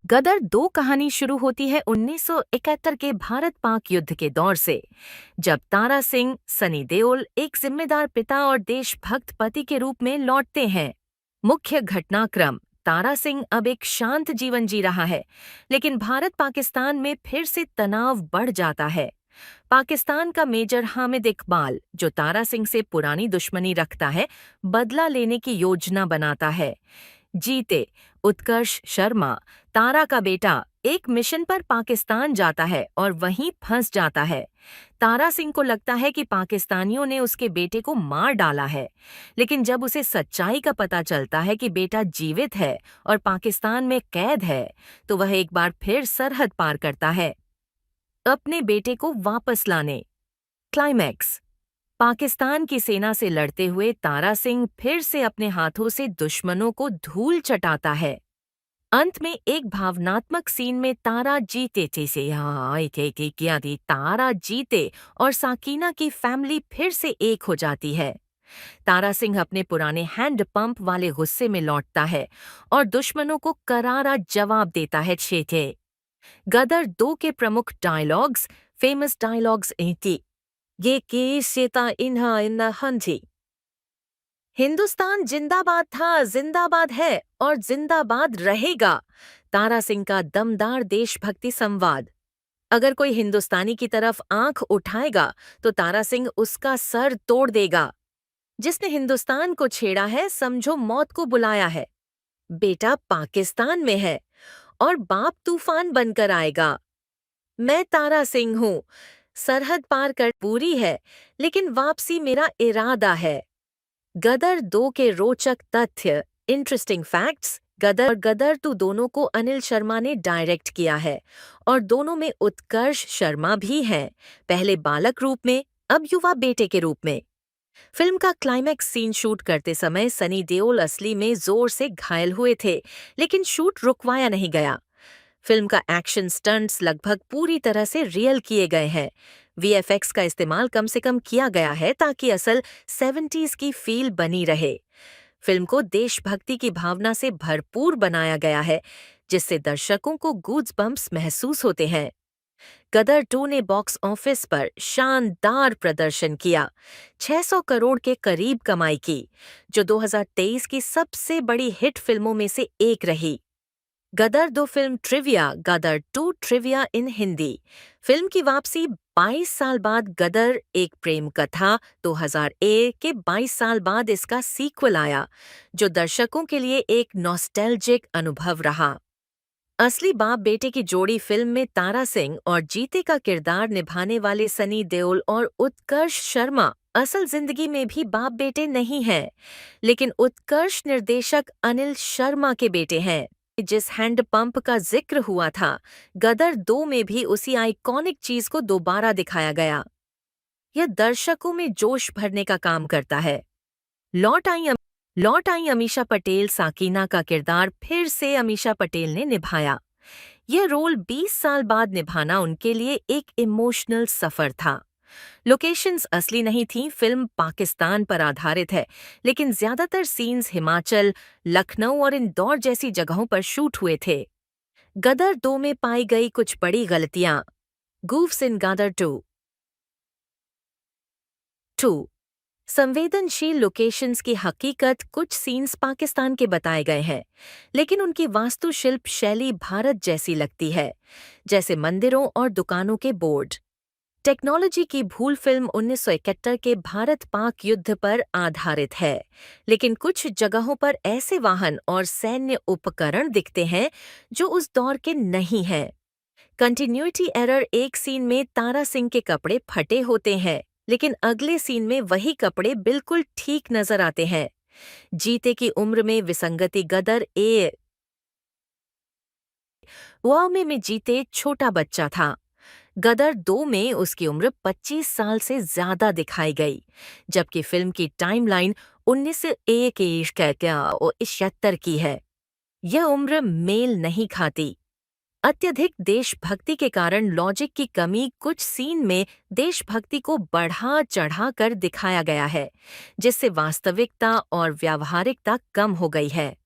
गदर 2 कहानी शुरू होती है 1971 के भारत-पाक युद्ध के दौर से, जब तारा सिंह, सनी देओल एक जिम्मेदार पिता और देशभक्त पति के रूप में लौटते हैं। मुख्य घटनाक्रम: तारा सिंह अब एक शांत जीवन जी रहा है, लेकिन भारत-पाकिस्तान में फिर से तनाव बढ़ जाता है। पाकिस्तान का मेजर हामिद इकबाल, जो तारा सिंह से पुरानी दुश्मनी रखता है, बदला लेने की योजना बनाता है। जीते: उत्कर्ष शर्मा, तारा का बेटा, एक मिशन पर पाकिस्तान जाता है और वहीं फंस जाता है। तारा सिंह को लगता है कि पाकिस्तानियों ने उसके बेटे को मार डाला है, लेकिन जब उसे सच्चाई का पता चलता है कि बेटा जीवित है और पाकिस्तान में कैद है, तो वह एक बार फिर सरहद पार करता है, अपने बेटे को वापस लाने। क्लाइमैक्स: पाकिस्तान की सेना से लड़ते हुए तारा सिंह फिर से अपने हाथों से दुश्मनों को धूल चटाता है। अंत में एक भावनात्मक सीन में तारा जीते तारा जीते और साकीना की फैमिली फिर से एक हो जाती है। तारा सिंह अपने पुराने हैंड पंप वाले गुस्से में लौटता है और दुश्मनों को करारा जवाब देता है। छेठे गदर 2 के प्रमुख डायलॉग्स, फेमस डायलॉग्स थी: ये केता इन्हा इन्ना हंथी, हिंदुस्तान जिंदाबाद था, जिंदाबाद है और जिंदाबाद रहेगा। तारा सिंह का दमदार देशभक्ति संवाद: अगर कोई हिंदुस्तानी की तरफ आंख उठाएगा तो तारा सिंह उसका सर तोड़ देगा। जिसने हिंदुस्तान को छेड़ा है, समझो मौत को बुलाया है। बेटा पाकिस्तान में है और बाप तूफान बनकर आएगा। मैं तारा सिंह हूँ, सरहद पार कर पूरी है, लेकिन वापसी मेरा इरादा है। गदर 2 के रोचक तथ्य, इंटरेस्टिंग फैक्ट्स: गदर और गदर 2 दोनों को अनिल शर्मा ने डायरेक्ट किया है और दोनों में उत्कर्ष शर्मा भी हैं, पहले बालक रूप में, अब युवा बेटे के रूप में। फिल्म का क्लाइमैक्स सीन शूट करते समय सनी देओल असली में जोर से घायल हुए थे, लेकिन शूट रुकवाया नहीं गया। फिल्म का एक्शन स्टंट्स लगभग पूरी तरह से रियल किए गए हैं। वीएफएक्स का इस्तेमाल कम से कम किया गया है ताकि असल 70s की फील बनी रहे। फिल्म को देशभक्ति की भावना से भरपूर बनाया गया है, जिससे दर्शकों को गूज़बम्प्स महसूस होते हैं। गदर 2 ने बॉक्स ऑफिस पर शानदार प्रदर्शन किया, 600 करोड़ के करीब कमाई की, जो 2023 की सबसे बड़ी हिट फिल्मों में से एक रही। गदर 2 फिल्म ट्रिविया, गदर 2 ट्रिविया इन हिंदी: फिल्म की वापसी 22 साल बाद। गदर एक प्रेम कथा, 2001 के 22 साल बाद इसका सीक्वल आया, जो दर्शकों के लिए एक नॉस्टैल्जिक अनुभव रहा। असली बाप बेटे की जोड़ी फिल्म में तारा सिंह और जीते का किरदार निभाने वाले सनी देओल और उत्कर्ष शर्मा असल जिंदगी में भी बाप बेटे नहीं हैं, लेकिन उत्कर्ष निर्देशक अनिल शर्मा के बेटे हैं। जिस हैंड पंप का जिक्र हुआ था, गदर 2 में भी उसी आइकॉनिक चीज को दोबारा दिखाया गया। यह दर्शकों में जोश भरने का काम करता है। लौट आई लौट आई अमीषा पटेल, साकीना का किरदार फिर से अमीषा पटेल ने निभाया। यह रोल 20 साल बाद निभाना उनके लिए एक इमोशनल सफर था। लोकेशंस असली नहीं थीं, फिल्म पाकिस्तान पर आधारित है, लेकिन ज्यादातर सीन्स हिमाचल, लखनऊ और इंदौर जैसी जगहों पर शूट हुए थे। गदर 2 में पाई गई कुछ बड़ी गलतियां: गूफ्स इन गदर 2 संवेदनशील लोकेशंस की हकीकत: कुछ सीन्स पाकिस्तान के बताए गए हैं, लेकिन उनकी वास्तुशिल्प शैली भारत जैसी लगती है, जैसे मंदिरों और दुकानों के बोर्ड। टेक्नोलॉजी की भूल: फिल्म 1971 के भारत-पाक युद्ध पर आधारित है, लेकिन कुछ जगहों पर ऐसे वाहन और सैन्य उपकरण दिखते हैं जो उस दौर के नहीं हैं। कंटिन्यूटी एरर: एक सीन में तारा सिंह के कपड़े फटे होते हैं, लेकिन अगले सीन में वही कपड़े बिल्कुल ठीक नजर आते हैं। जीते की उम्र में विसंगति: गदर में जीते छोटा बच्चा था, गदर 2 में उसकी उम्र 25 साल से ज्यादा दिखाई गई, जबकि फिल्म की टाइमलाइन 1971 की है। यह उम्र मेल नहीं खाती। अत्यधिक देशभक्ति के कारण लॉजिक की कमी: कुछ सीन में देशभक्ति को बढ़ा चढ़ा कर दिखाया गया है, जिससे वास्तविकता और व्यावहारिकता कम हो गई है।